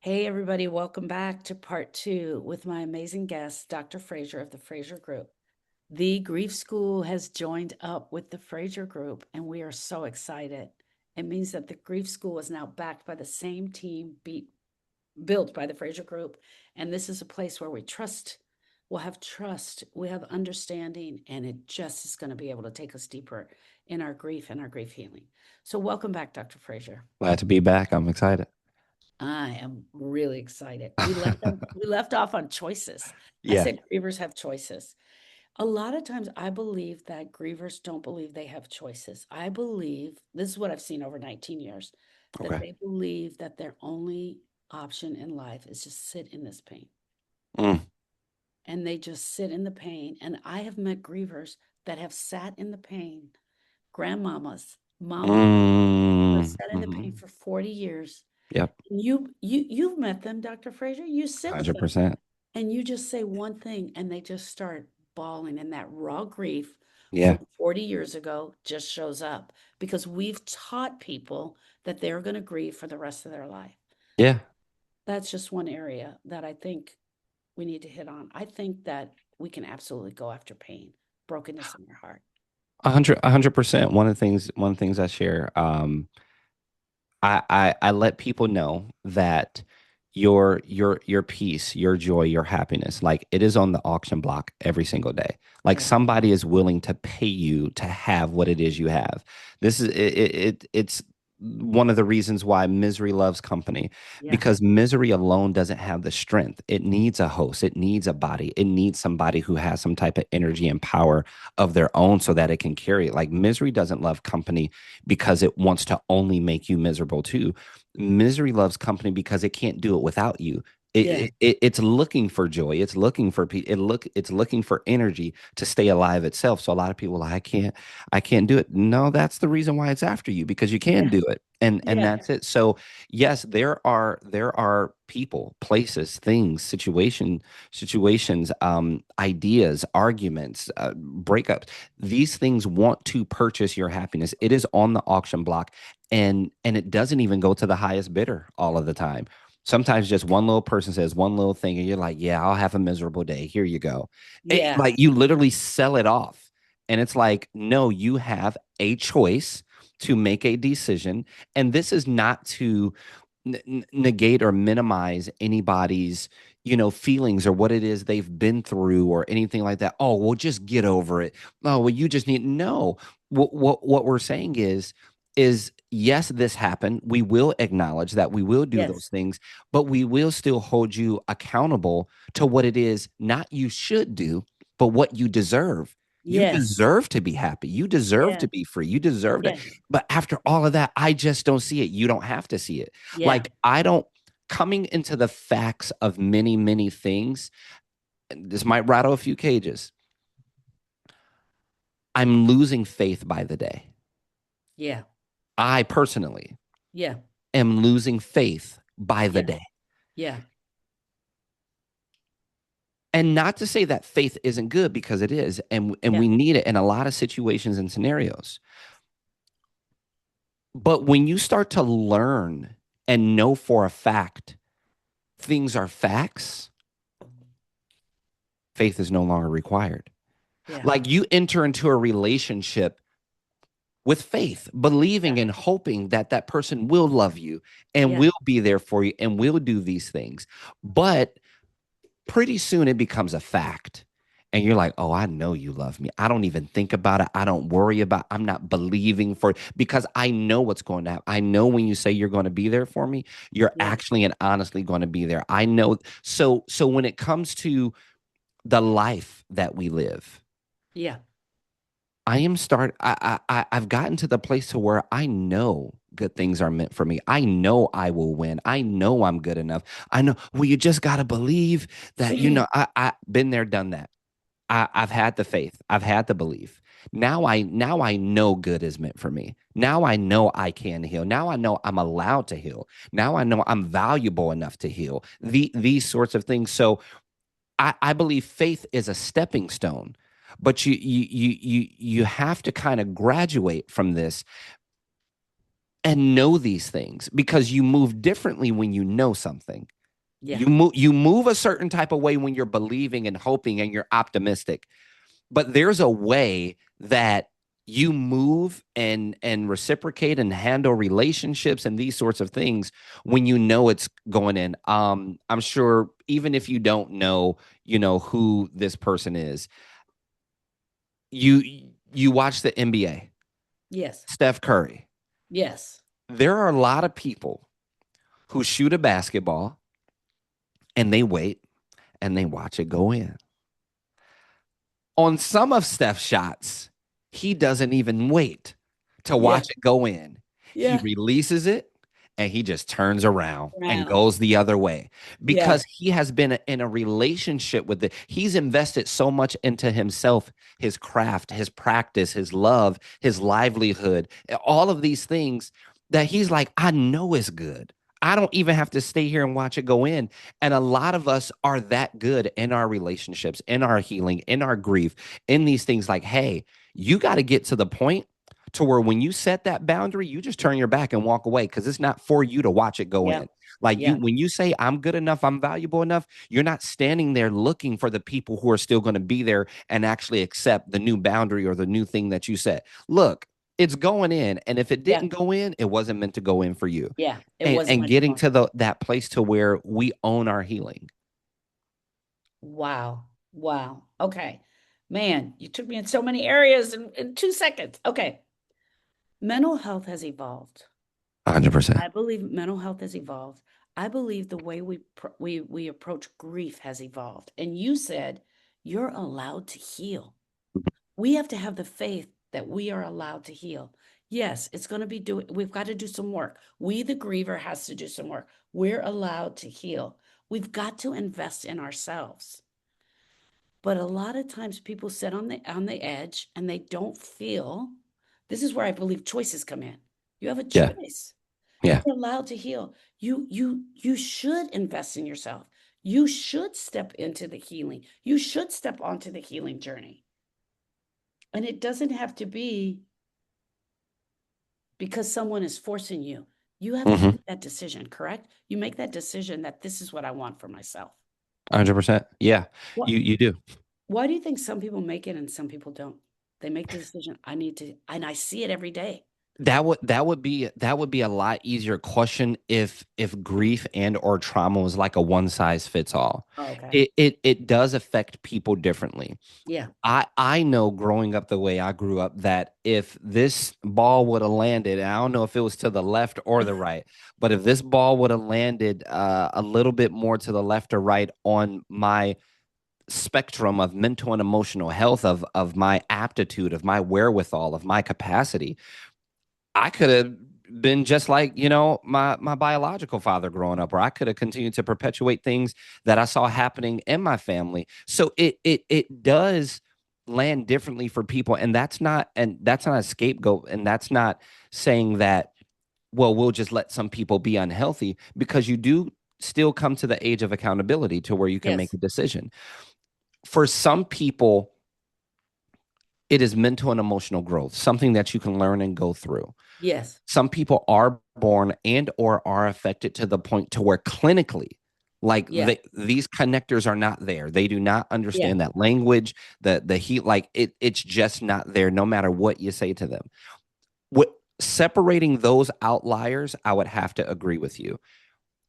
Hey, everybody, welcome back to part two with my amazing guest, Dr. Frazier of the Frazier Group. The Grief School has joined up with the Frazier Group, and we are so excited. It means that the Grief School is now backed by the same team built by the Frazier Group. And this is a place where we'll have understanding, and it just is going to be able to take us deeper in our grief and our grief healing. So, welcome back, Dr. Frazier. Glad to be back. I'm excited. I am really excited. We left off on choices. I Yeah. said grievers have choices. A lot of times I believe that grievers don't believe they have choices. I believe this is what I've seen over 19 years, that Okay. they believe that their only option in life is just sit in this pain. Mm. And they just sit in the pain. And I have met grievers that have sat in the pain, grandmamas, mamas that have Mm. sat in the pain Mhm. for 40 years. Yep. You've met them, Dr. Frazier. You sit with them 100%. and you just say one thing and they just start bawling, and that raw grief from Yeah. 40 years ago just shows up because we've taught people that they're going to grieve for the rest of their life. Yeah. That's just one area that I think we need to hit on. I think that we can absolutely go after pain, brokenness in your heart. 100%. One of the things I share, I let people know that your peace, your joy, your happiness, like it is on the auction block every single day. Like Yeah. somebody is willing to pay you to have what it is you have. This is it's one of the reasons why misery loves company, Yeah. because misery alone doesn't have the strength. It needs a host, it needs a body, it needs somebody who has some type of energy and power of their own so that it can carry it. Like misery doesn't love company because it wants to only make you miserable too. Misery loves company because it can't do it without you. Yeah. It's looking for joy. It's looking for it's looking for energy to stay alive itself. So a lot of people are like, I can't do it. No, that's the reason why it's after you, because you can Yeah. do it. And Yeah. that's it. So yes, there are people, places, things, situations, ideas, arguments, breakups. These things want to purchase your happiness. It is on the auction block, and it doesn't even go to the highest bidder all of the time. Sometimes just one little person says one little thing and you're like, yeah, I'll have a miserable day, here you go. Yeah. Like you literally sell it off, and it's like, no, you have a choice to make a decision. And this is not to negate or minimize anybody's feelings or what it is they've been through or anything like that. Oh, well, just get over it. Oh, well, you just need. No, what we're saying is yes, this happened. We will acknowledge that, we will do those Yes. things, but we will still hold you accountable to what it is not you should do, but what you deserve. You Yes. deserve to be happy, you deserve to Yes. be free, you deserve to. Yeah. But after all of that, I just don't see it. You don't have to see it. Yeah. Like, I don't. Coming into the facts of many, many things, and this might rattle a few cages. I'm losing faith by the day. Yeah. I personally Yeah. am losing faith by the Yeah. day. Yeah. And not to say that faith isn't good, because it is, and Yeah. we need it in a lot of situations and scenarios. But when you start to learn and know for a fact things are facts, faith is no longer required. Yeah. Like, you enter into a relationship with faith, believing Yeah. and hoping that that person will love you and Yeah. will be there for you and will do these things. But pretty soon it becomes a fact. And you're like, oh, I know you love me. I don't even think about it. I don't worry about it. I'm not believing for it, because I know what's going to happen. I know when you say you're going to be there for me, you're Yeah. actually and honestly going to be there. I know. So when it comes to the life that we live, Yeah. I've gotten to the place to where I know good things are meant for me. I know I will win. I know I'm good enough. I know. Well, you just got to believe that, I been there, done that. I've had the faith. I've had the belief. Now I know good is meant for me. Now I know I can heal. Now I know I'm allowed to heal. Now I know I'm valuable enough to heal. These sorts of things. So I believe faith is a stepping stone, but you have to kind of graduate from this and know these things because you move differently when you know something. Yeah. You move a certain type of way when you're believing and hoping and you're optimistic. But there's a way that you move and reciprocate and handle relationships and these sorts of things when you know it's going in. I'm sure even if you don't know, who this person is, you watch the NBA, Yes. Steph Curry. Yes. There are a lot of people who shoot a basketball and they wait and they watch it go in. On some of Steph's shots, he doesn't even wait to Yeah. watch it go in. He Yeah. releases it and he just turns around and Wow. goes the other way Yeah. because he has been in a relationship with it. He's invested so much into himself, his craft, his practice, his love, his livelihood, all of these things that he's like, I know it's good. I don't even have to stay here and watch it go in. And a lot of us are that good in our relationships, in our healing, in our grief, in these things like, hey, you got to get to the point to where when you set that boundary, you just turn your back and walk away because it's not for you to watch it go Yeah. in. Like Yeah. when you say I'm good enough, I'm valuable enough, you're not standing there looking for the people who are still going to be there and actually accept the new boundary or the new thing that you set. Look, it's going in. And if it Yeah. didn't go in, it wasn't meant to go in for you. Yeah. It and, wasn't and meant to getting go. to that place to where we own our healing. Wow. Wow. Okay. Man, you took me in so many areas in 2 seconds. Okay. Mental health has evolved. 100%. I believe mental health has evolved. I believe the way we approach grief has evolved. And you said you're allowed to heal. We have to have the faith that we are allowed to heal. Yes, it's going to be doing, we've got to do some work. We, the griever, has to do some work. We're allowed to heal. We've got to invest in ourselves. But a lot of times people sit on the edge and they don't feel. This is where I believe choices come in. You have a Yeah. choice. Yeah. You're allowed to heal. You should invest in yourself. You should step into the healing. You should step onto the healing journey. And it doesn't have to be because someone is forcing you. You have to Mm-hmm. make that decision, correct? You make that decision that this is what I want for myself. 100%. Yeah. What You do. why do you think some people make it and some people don't? They make the decision, I need to, and I see it every day. That would be a lot easier question if grief and or trauma was like a one size fits all. Oh, okay. It does affect people differently. Yeah. I know growing up the way I grew up that if this ball would have landed, and I don't know if it was to the left or the right, but if this ball would have landed a little bit more to the left or right on my spectrum of mental and emotional health, of my aptitude, of my wherewithal, of my capacity, I could have been just like, my biological father growing up, or I could have continued to perpetuate things that I saw happening in my family. So it does land differently for people. And that's not a scapegoat. And that's not saying that, well, we'll just let some people be unhealthy, because you do still come to the age of accountability to where you can make Yes. a decision. For some people, it is mental and emotional growth, something that you can learn and go through. Yes. Some people are born and or are affected to the point to where clinically, like Yeah. these connectors are not there. They do not Yeah. understand that language, the heat, like it's just not there no matter what you say to them. What Separating those outliers, I would have to agree with you.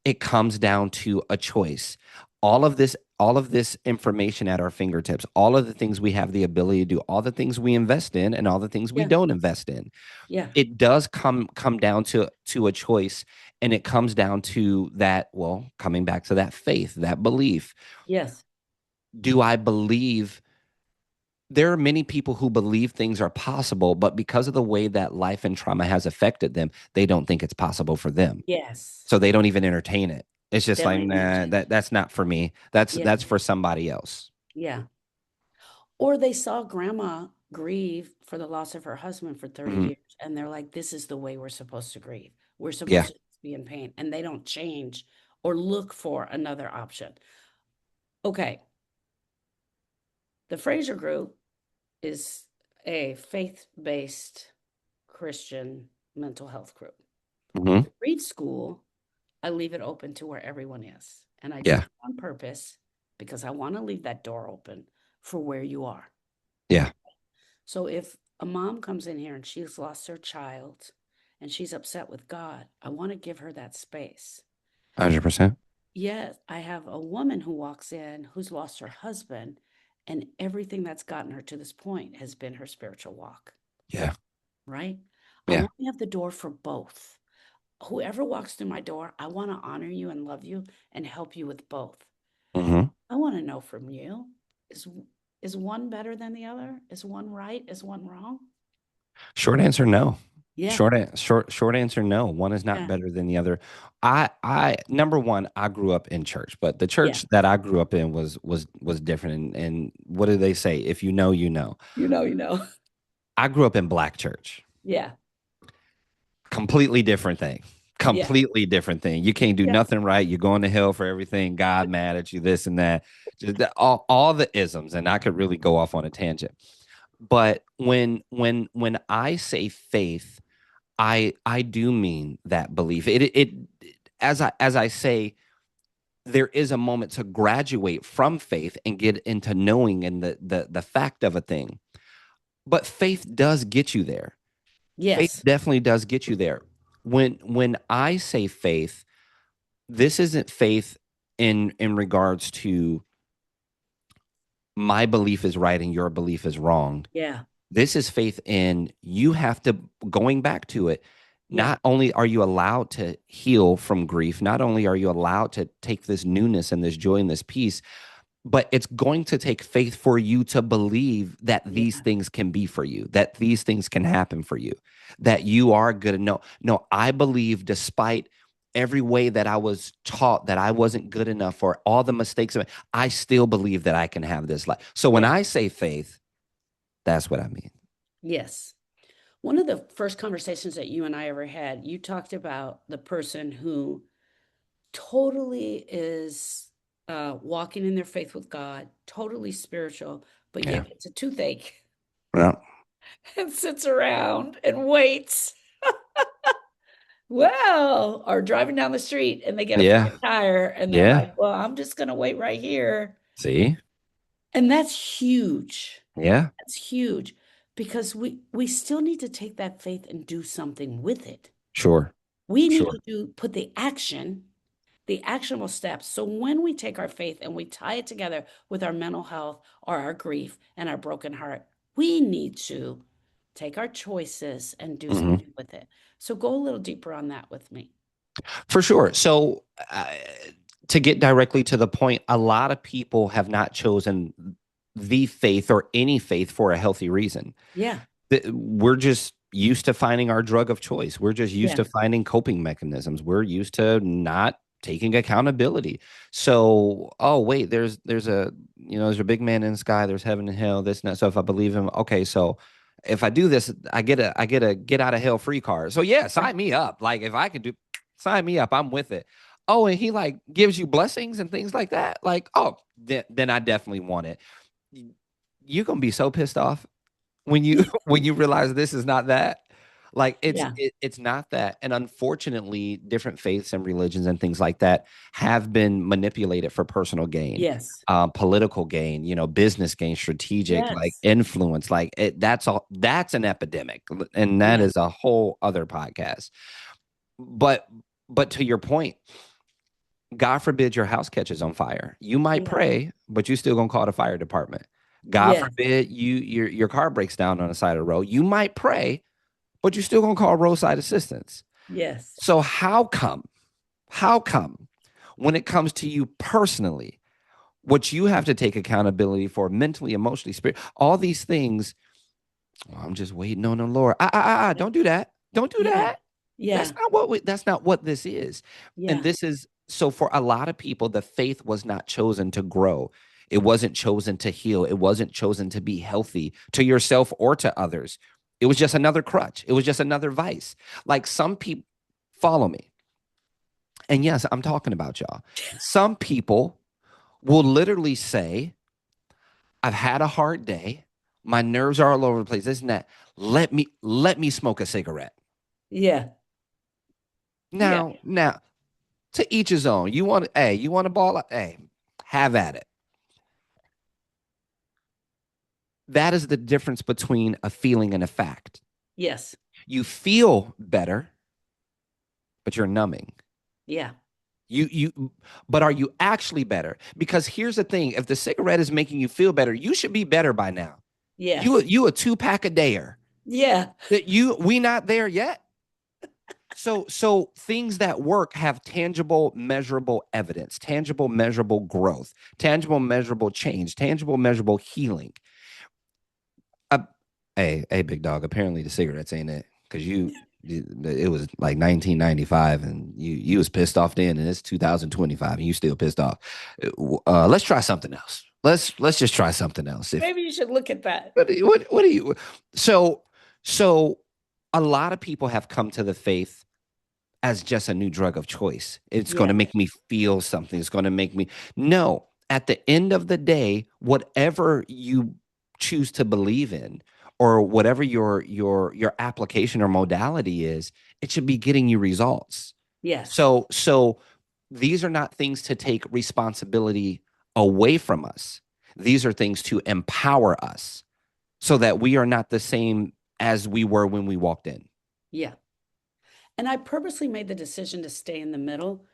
It comes down to a choice. All of this information at our fingertips, all of the things we have the ability to do, all the things we invest in and all the things we Yeah. don't invest in, Yeah. it does come down to a choice. And it comes down to that, well, coming back to that faith, that belief. Yes. Do I believe? There are many people who believe things are possible, but because of the way that life and trauma has affected them, they don't think it's possible for them, Yes. so they don't even entertain it. It's just They don't like, even nah, entertain. that's not for me. that's Yeah. that's for somebody else. Yeah. Or they saw grandma grieve for the loss of her husband for 30 Mhm. years and they're like, this is the way we're supposed to grieve. We're Yeah. supposed to be in pain and they don't change or look for another option. Okay. The Fraser group is a faith-based Christian mental health group. Hmm. The grief school, I leave it open to where everyone is. And I do Yeah. it on purpose because I want to leave that door open for where you are. Yeah. So if a mom comes in here and she's lost her child and she's upset with God, I want to give her that space. 100%. Yes, I have a woman who walks in who's lost her husband, and everything that's gotten her to this point has been her spiritual walk, Yeah. right? I Yeah. want to have the door for both. Whoever walks through my door, I want to honor you and love you and help you with both. Hmm. I want to know from you, is is one better than the other? Is one right? Is one wrong? Short answer, no. Yeah, Short answer, no. One is not yeah, better than the other. Number one, I grew up in church, but the yeah. church that I grew up in was different. And what do they say? If you know, you know. You know. I grew up in black church. Yeah, Completely different thing. yeah, Completely different thing. You can't do yeah, nothing right. You're going to hell for everything. God mad at you, this and that. Just all the isms. And I could really go off on a tangent. But when I say faith, I do mean that belief. It as I say, there is a moment to graduate from faith and get into knowing and the fact of a thing. But faith does get you there. Faith yes, definitely does get you there. When I say faith, this isn't faith in regards to my belief is right and your belief is wrong. yeah, This is faith in you have to, going back to it, yeah, not only are you allowed to heal from grief, not only are you allowed to take this newness and this joy and this peace, but it's going to take faith for you to believe that these yeah, things can be for you, that these things can happen for you, that you are good. No, I believe despite every way that I was taught that I wasn't good enough for all the mistakes, I still believe that I can have this life. So when yeah, I say faith, that's what I mean. yes. One of the first conversations that you and I ever had, you talked about the person who totally is walking in their faith with God, totally spiritual, but Yeah. yet gets a toothache Well, and sits around and waits. Well, or driving down the street and they get a yeah. flat tire and they're Yeah. like, well, I'm just going to wait right here. See? And that's huge. Yeah. That's huge because we still need to take that faith and do something with it. Sure. We need Sure. to put the actionable steps. So when we take our faith and we tie it together with our mental health or our grief and our broken heart, we need to take our choices and do Hmm. something with it. So go a little deeper on that with me. For sure. So, to get directly to the point, a lot of people have not chosen the faith or any faith for a healthy reason. Yeah. We're just used to finding our drug of choice. We're just used Yeah. to finding coping mechanisms. We're used to not taking accountability. So, oh wait, there's a there's a big man in the sky. There's heaven and hell. This and that. So if I believe him, okay. So if I do this, I get a get out of hell free card. So yeah, Right. sign me up. Like if I could do, sign me up. I'm with it. Oh, and he like gives you blessings and things like that. Like oh, then I definitely want it. You're gonna be so pissed off when you when you realize this is not that. Like Yeah. it's not that. And unfortunately different faiths and religions and things like that have been manipulated for personal gain, Yes. political gain, business gain, strategic like Yes. influence. Like that's all, that's an epidemic, and that Yeah. is a whole other podcast. But but to your point, God forbid your house catches on fire. You might Yeah. pray, but you still gonna call the fire department. God Yes. forbid your car breaks down on the side of the road. You might pray, but you're still gonna call roadside assistance. Yes. So how come when it comes to you personally, what you have to take accountability for mentally, emotionally, spirit, all these things, well, I'm just waiting on the Lord. Yeah. Don't do that. Don't do Yeah. that. Yeah. That's not what this is. And Yeah. this is so for a lot of people, the faith was not chosen to grow. It wasn't chosen to heal. It wasn't chosen to be healthy to yourself or to others. It was just another crutch. It was just another vice. Like some people follow me. And yes, I'm talking about y'all. Some people will literally say, I've had a hard day. My nerves are all over the place. This and that. Let me smoke a cigarette. Yeah. Yeah. Now, to each his own. You want a ball? Hey, have at it. That is the difference between a feeling and a fact. Yes. You feel better, but you're numbing. Yeah. But are you actually better? Because here's the thing: if the cigarette is making you feel better, you should be better by now. Yes. You a 2 pack a dayer. Yeah. That we not there yet. So things that work have tangible, measurable evidence, tangible, measurable growth, tangible, measurable change, tangible, measurable healing. Uh, hey, big dog. Apparently the cigarettes ain't it because it was like 1995 and you was pissed off then, and it's 2025 and you still pissed off. Let's try something else. Let's just try something else. If Maybe you should look at that. what do you? So so a lot of people have come to the faith as just a new drug of choice. It's going to Yeah. make me feel something. It's going to make me. No, at the end of the day, whatever you choose to believe in or whatever your application or modality is, it should be getting you results. Yes. So these are not things to take responsibility away from us. These are things to empower us so that we are not the same as we were when we walked in. Yeah. And I purposely made the decision to stay in the middle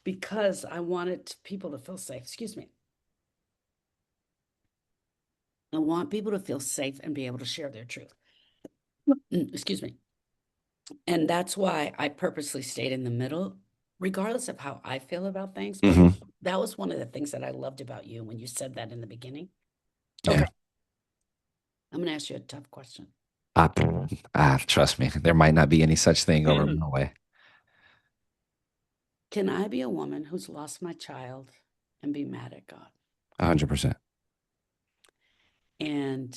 because I wanted people to feel safe. Excuse me. I want people to feel safe and be able to share their truth. Excuse me. And that's why I purposely stayed in the middle, regardless of how I feel about things. But Mm-hmm. that was one of the things that I loved about you when you said that in the beginning. Yeah. Okay. I'm going to ask you a tough question. Ah, trust me, there might not be any such thing over my way. Can I be a woman who's lost my child and be mad at God? 100%. And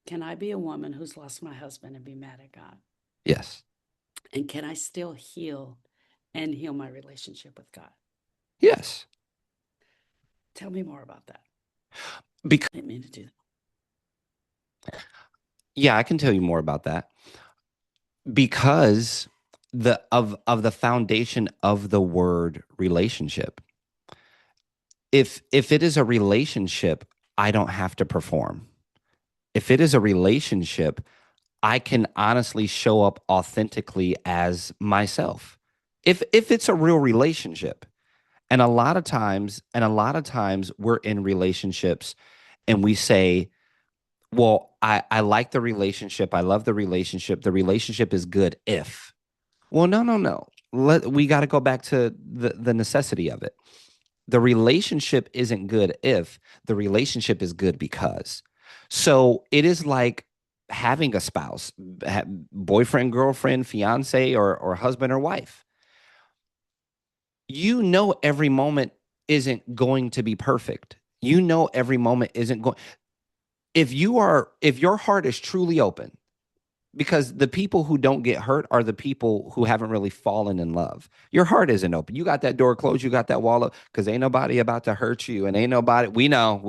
can I be a woman who's lost my husband and be mad at God? Yes. And can I still heal and heal my relationship with God? Yes. Tell me more about that. Because I didn't mean to do that. yeah, I can tell you more about that. Because the foundation of the word relationship. If it is a relationship, I don't have to perform. If it is a relationship, I can honestly show up authentically as myself. If it's a real relationship. And a lot of times we're in relationships and we say, well, I like the relationship. I love the relationship. The relationship is good if. Well, no, no, no. We got to go back to the necessity of it. The relationship isn't good if the relationship is good because. So it is like having a spouse, boyfriend, girlfriend, fiance, or husband or wife. You know, every moment isn't going to be perfect. You know, every moment isn't going. If your heart is truly open, because the people who don't get hurt are the people who haven't really fallen in love. Your heart isn't open. You got that door closed. You got that wall up because ain't nobody about to hurt you. And ain't nobody, we know,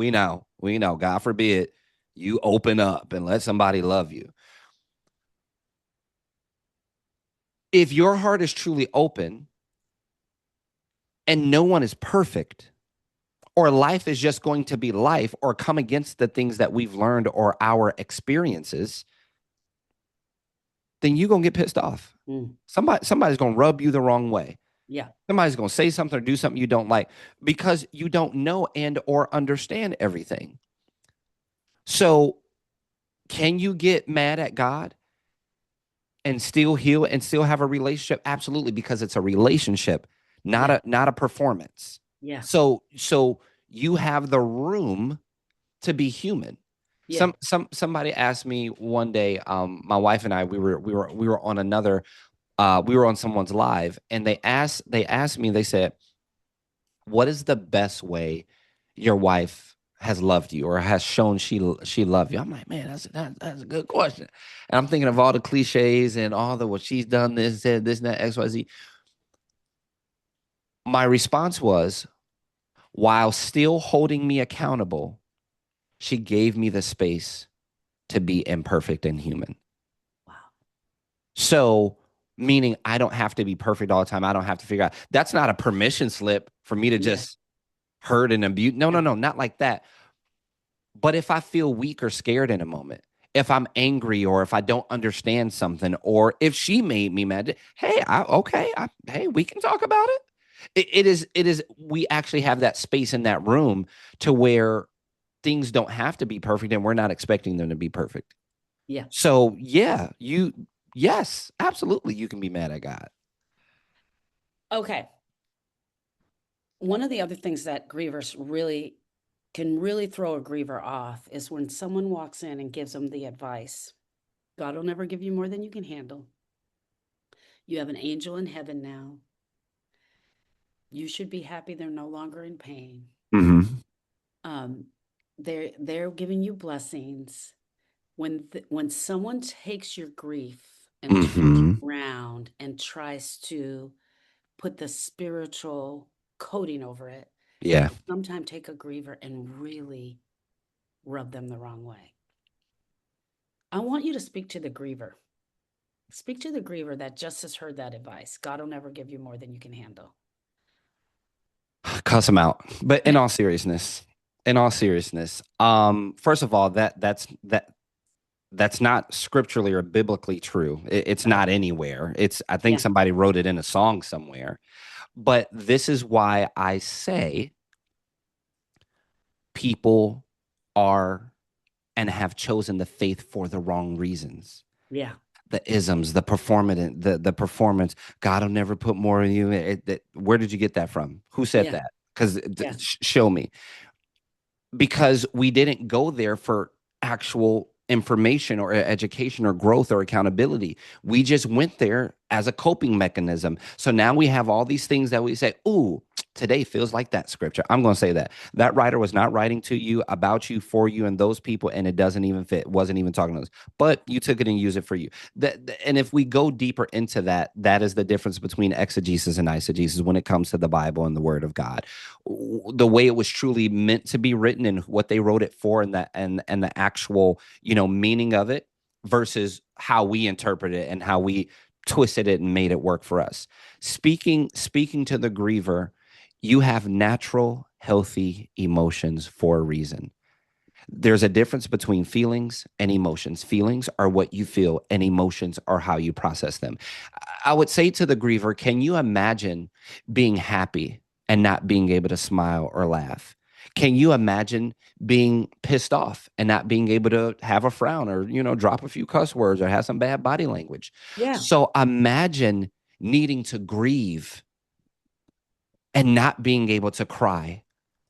God forbid, you open up and let somebody love you. If your heart is truly open and no one is perfect, or life is just going to be life or come against the things that we've learned or our experiences, then you're going to get pissed off. Mm, Somebody's going to rub you the wrong way. yeah. Somebody's going to say something or do something you don't like because you don't know and or understand everything. So, can you get mad at God and still heal and still have a relationship? Absolutely, because it's a relationship, Yeah. not a performance. Yeah. So you have the room to be human. Yeah. Somebody asked me one day, my wife and I, we were on another we were on someone's live and they asked me, they said, what is the best way your wife has loved you or has shown she loved you? I'm like, man, that's a good question. And I'm thinking of all the cliches and all the what she's done, this, said this, and that, XYZ. My response was, while still holding me accountable, she gave me the space to be imperfect and human. Wow. So meaning I don't have to be perfect all the time. I don't have to figure out. That's not a permission slip for me to Yeah. just hurt and abuse. No, no, Yeah. no, not like that. But if I feel weak or scared in a moment, if I'm angry or if I don't understand something, or if she made me mad, hey, hey, we can talk about it. It is, we actually have that space in that room to where things don't have to be perfect and we're not expecting them to be perfect. Yeah. So, yeah, yes, absolutely, you can be mad at God. Okay. One of the other things that grievers really can really throw a griever off is when someone walks in and gives them the advice. God will never give you more than you can handle. You have an angel in heaven now. You should be happy they're no longer in pain. Mm-hmm. Um, they're giving you blessings. When someone takes your grief and turns it Mm-hmm. around and tries to put the spiritual coating over it, it Yeah. can sometimes take a griever and really rub them the wrong way. I want you to speak to the griever. Speak to the griever that just has heard that advice. God will never give you more than you can handle. Cuss them out. But in all seriousness, first of all, that's not scripturally or biblically true. It's Right. not anywhere. It's, I think Yeah. somebody wrote it in a song somewhere. But this is why I say people are and have chosen the faith for the wrong reasons. Yeah. The isms, the performance. God will never put more in you. Where did you get that from? Who said Yeah. that? Because Yeah. show me. Because we didn't go there for actual information or education or growth or accountability. We just went there as a coping mechanism. So now we have all these things that we say, ooh, today feels like that scripture. I'm going to say that. That writer was not writing to you, about you, for you, and those people, and it doesn't even fit. Wasn't even talking to us. But you took it and used it for you. And if we go deeper into that, that is the difference between exegesis and eisegesis when it comes to the Bible and the Word of God, the way it was truly meant to be written and what they wrote it for, and the actual, meaning of it, versus how we interpret it and how we twisted it and made it work for us. Speaking to the griever, you have natural healthy emotions for a reason. There's a difference between feelings and emotions. Feelings are what you feel, and emotions are how you process them. I would say to the griever, can you imagine being happy and not being able to smile or laugh? Can you imagine being pissed off and not being able to have a frown, or, drop a few cuss words or have some bad body language? Yeah. So imagine needing to grieve and not being able to cry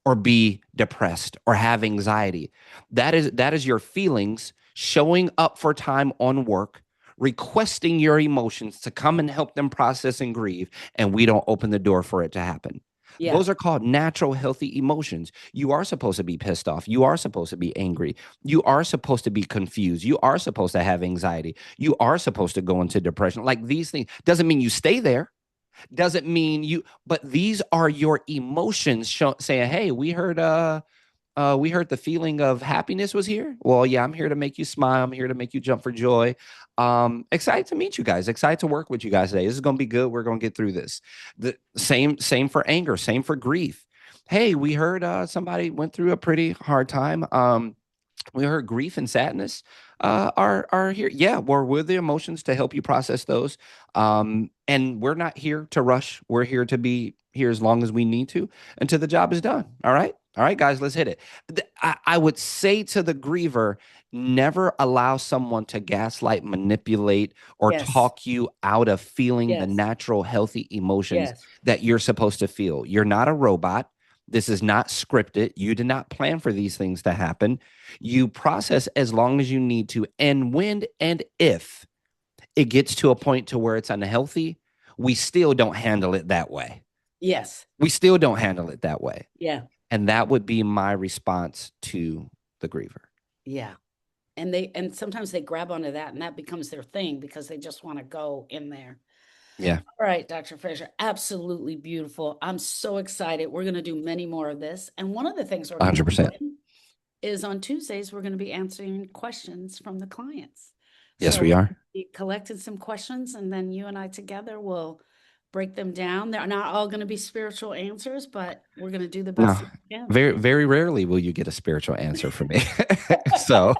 or be depressed or have anxiety. That is your feelings showing up for time on work, requesting your emotions to come and help them process and grieve, and we don't open the door for it to happen. Yeah. Those are called natural healthy emotions. You are supposed to be pissed off. You are supposed to be angry. You are supposed to be confused. You are supposed to have anxiety. You are supposed to go into depression. Like, these things doesn't mean you stay there, doesn't mean you, but these are your emotions saying, hey, we heard the feeling of happiness was here. Well, yeah, I'm here to make you smile. I'm here to make you jump for joy. Excited to meet you guys. Excited to work with you guys today. This is going to be good. We're going to get through this. The same for anger, same for grief. Hey, we heard somebody went through a pretty hard time. We heard grief and sadness are here. Yeah, we're the emotions to help you process those. And we're not here to rush. We're here to be here as long as we need to until the job is done. All right, guys, let's hit it. I would say to the griever, never allow someone to gaslight, manipulate, or Yes. talk you out of feeling the Yes. natural, healthy emotions Yes. that you're supposed to feel. You're not a robot. This is not scripted. You did not plan for these things to happen. You process as long as you need to. And when and if it gets to a point to where it's unhealthy, we still don't handle it that way. Yes. We still don't handle it that way. Yeah. And that would be my response to the griever. Yeah. And sometimes they grab onto that and that becomes their thing because they just want to go in there. Yeah, All right, Dr. Frazier, absolutely beautiful. I'm so excited. We're going to do many more of this. And one of the things we're going to be 100%. doing is on Tuesdays, we're going to be answering questions from the clients. Yes, So we we're are. gonna be collecting some questions and then you and I together will break them down. They're not all going to be spiritual answers, but we're going to do the No, best that we can. very, very rarely will you get a spiritual answer from me. So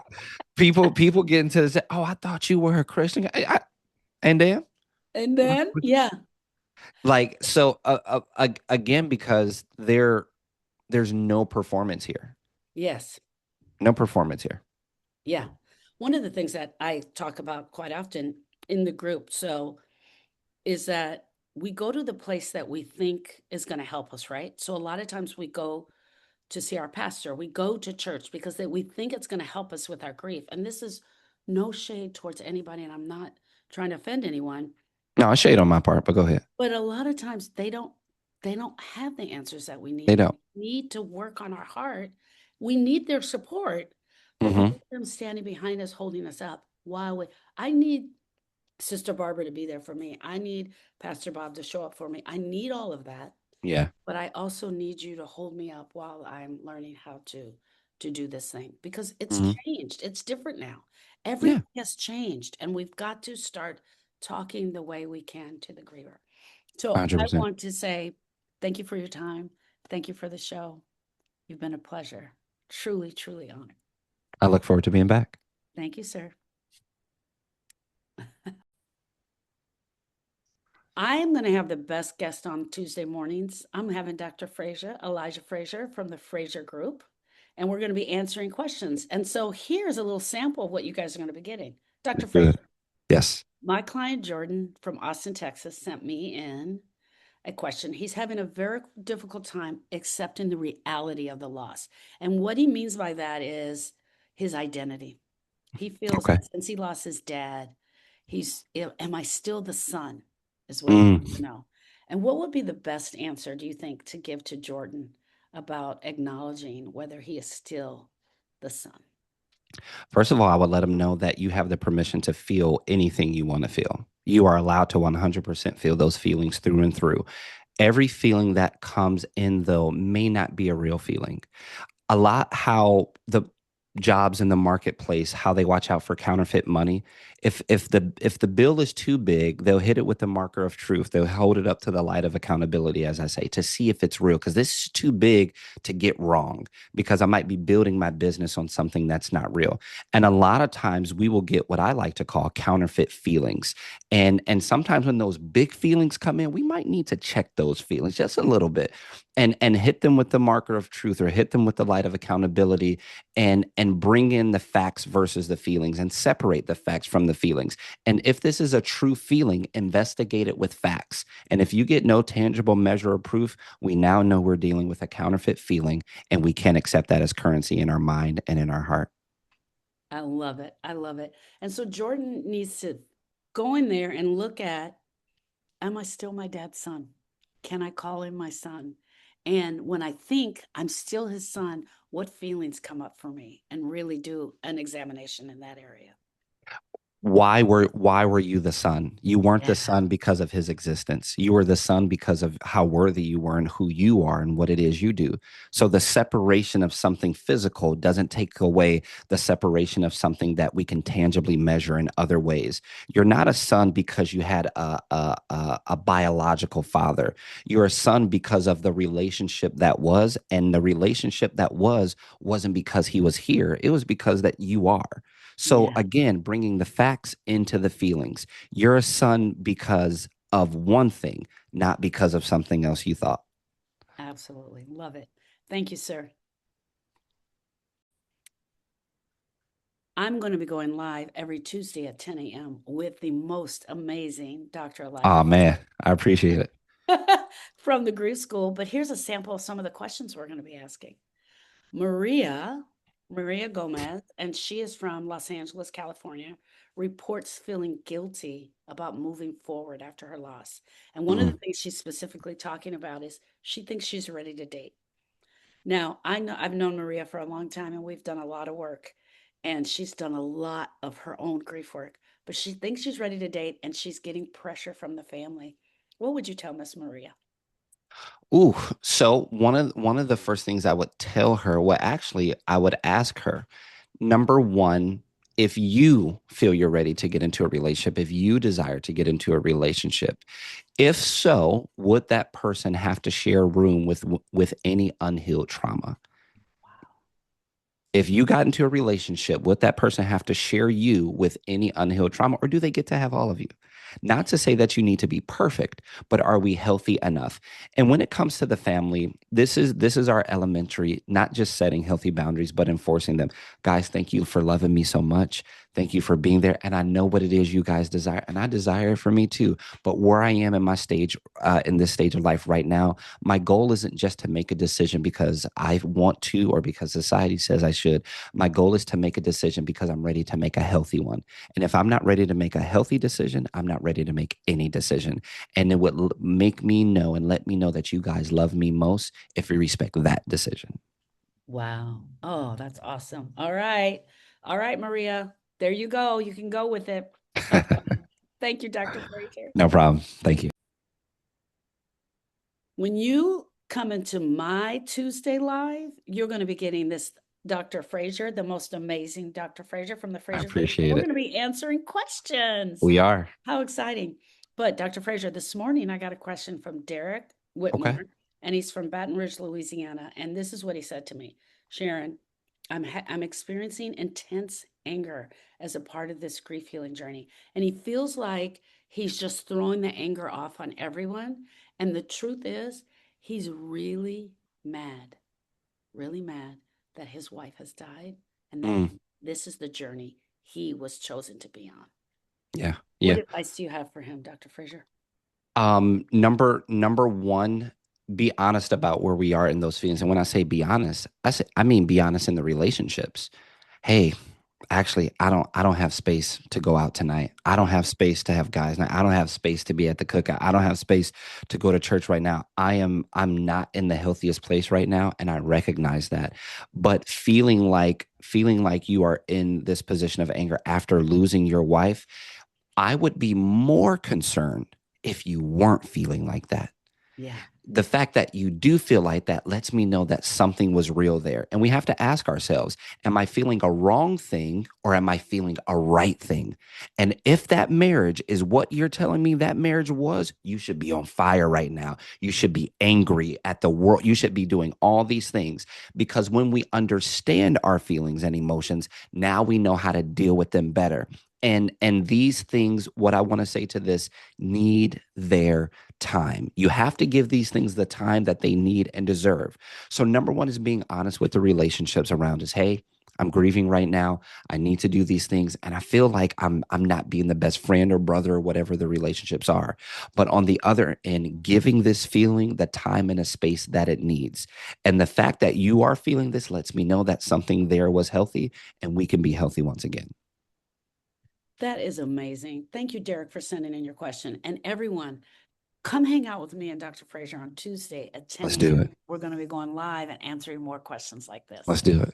people get into this. Oh, I thought you were a Christian. And then And then, yeah, like again, because there's no performance here. yes, No performance here. yeah. One of the things that I talk about quite often in the group, so is that we go to the place that we think is going to help us, right? So a lot of times we go to see our pastor, we go to church because we think it's going to help us with our grief. And this is no shade towards anybody, and I'm not trying to offend anyone. No, I shade on my part, but go ahead. But a lot of times they don't have the answers that we They need. don't. We need to work on our heart. We need their support, but we Hmm. need them standing behind us, holding us up. While I need Sister Barbara to be there for me. I need Pastor Bob to show up for me. I need all of that, Yeah. but I also need you to hold me up while I'm learning how to do this thing because it's Hmm. changed. It's different now. Yeah. Everything has changed, and we've got to start talking the way we can to the griever. So I 100%. want to say thank you for your time. Thank you for the show. You've been a pleasure. Truly, truly honored. I look forward to being back. Thank you, sir. I am going to have the best guest on Tuesday mornings. I'm having Dr. Frazier, Elijah Frazier from the Frazier Group, and we're going to be answering questions. And so here's a little sample of what you guys are going to be getting. Dr. Good. Frazier, Yes. my client Jordan from Austin, Texas, sent me in a question. He's having a very difficult time accepting the reality of the loss. And what he means by that is his identity. He feels Okay. that since he lost his dad, am I still the son? Is what he wants to Mm. know. And what would be the best answer, do you think, to give to Jordan about acknowledging whether he is still the son? First of all, I would let them know that you have the permission to feel anything you want to feel. You are allowed to 100% feel those feelings through and through. Every feeling that comes in, though, may not be a real feeling. A lot how the jobs in the marketplace, how they watch out for counterfeit money. If the bill is too big, they'll hit it with the marker of truth. They'll hold it up to the light of accountability, as I say, to see if it's real. Because this is too big to get wrong. Because I might be building my business on something that's not real. And a lot of times we will get what I like to call counterfeit feelings. And sometimes when those big feelings come in, we might need to check those feelings just a little bit and hit them with the marker of truth or hit them with the light of accountability and bring in the facts versus the feelings and separate the facts from the feelings. And if this is a true feeling, investigate it with facts. And if you get no tangible measure of proof, we now know we're dealing with a counterfeit feeling and we can't accept that as currency in our mind and in our heart. I love it. I love it. And so Jordan needs to go in there and look at, am I still my dad's son? Can I call him my son? And when I think I'm still his son, what feelings come up for me? And really do an examination in that area. Why were you the son? You weren't the Yeah. son because of his existence. You were the son because of how worthy you were and who you are and what it is you do. So the separation of something physical doesn't take away the separation of something that we can tangibly measure in other ways. You're not a son because you had a biological father. You're a son because of the relationship that was, and the relationship that wasn't because he was here. It was because that you are. So Yeah, again, bringing the facts into the feelings. You're a son because of one thing, not because of something else you thought. absolutely. Love it. Thank you, sir. I'm going to be going live every Tuesday at 10 a.m. with the most amazing Dr. Elijah Oh man, I appreciate it. from the Grief School. But here's a sample of some of the questions we're going to be asking. Maria, Maria Gomez, and she is from Los Angeles, California, reports feeling guilty about moving forward after her loss. And one of the Mhm. things she's specifically talking about is she thinks she's ready to date. Now, I know I've known Maria for a long time and we've done a lot of work. And she's done a lot of her own grief work, but she thinks she's ready to date and she's getting pressure from the family. What would you tell Miss Maria? Ooh, so one of the first things I would tell her, well, actually, I would ask her, number one, if you feel you're ready to get into a relationship, if you desire to get into a relationship, if so, would that person have to share a room with any unhealed trauma? If you got into a relationship, would that person have to share you with any unhealed trauma, or do they get to have all of you? Not to say that you need to be perfect, but are we healthy enough? And when it comes to the family, this is our elementary, not just setting healthy boundaries, but enforcing them. Guys, thank you for loving me so much. Thank you for being there. And I know what it is you guys desire, and I desire it for me too. But where I am in my stage, in this stage of life right now, my goal isn't just to make a decision because I want to or because society says I should. My goal is to make a decision because I'm ready to make a healthy one. And if I'm not ready to make a healthy decision, I'm not ready to make any decision. And it would make me know and let me know that you guys love me most if we respect that decision. Wow. Oh, that's awesome. All right. All right, Maria. There you go. You can go with it. Okay. Thank you, Dr. Frazier. No problem. Thank you. When you come into my Tuesday live, you're going to be getting this Dr. Frazier, the most amazing Dr. Frazier from the I Frazier Group. And appreciate we're it. going to be answering questions. We are. How exciting. But Dr. Frazier, this morning I got a question from Derek Okay. Whitmore, and he's from Baton Rouge, Louisiana. And this is what he said to me. Sharon, I'm experiencing intense anger as a part of this grief healing journey. And he feels like he's just throwing the anger off on everyone. And the truth is, he's really mad that his wife has died and that Mm, this is the journey he was chosen to be on. yeah. What Yeah. advice do you have for him, Dr. Frazier? Number one, be honest about where we are in those feelings. And when I say be honest, I mean be honest in the relationships. Hey, actually, I don't have space to go out tonight. I don't have space to have guys night. I don't have space to be at the cookout. I don't have space to go to church right now. I'm not in the healthiest place right now, and I recognize that. But feeling like you are in this position of anger after losing your wife, I would be more concerned if you weren't feeling like that. Yeah. The fact that you do feel like that lets me know that something was real there. And we have to ask ourselves, am I feeling a wrong thing or am I feeling a right thing? And if that marriage is what you're telling me that marriage was, you should be on fire right now. You should be angry at the world. You should be doing all these things because when we understand our feelings and emotions, now we know how to deal with them better. And these things, what I want to say to this, need their time. You have to give these things the time that they need and deserve. So number one is being honest with the relationships around us. Hey, I'm grieving right now. I need to do these things and I feel like I'm not being the best friend or brother or whatever the relationships are. But on the other end, giving this feeling the time and a space that it needs. And the fact that you are feeling this lets me know that something there was healthy and we can be healthy once again. That is amazing. Thank you, Derek, for sending in your question. And everyone, come hang out with me and Dr. Frazier on Tuesday at 10 Let's do a.m. it. We're going to be going live and answering more questions like this. Let's do it.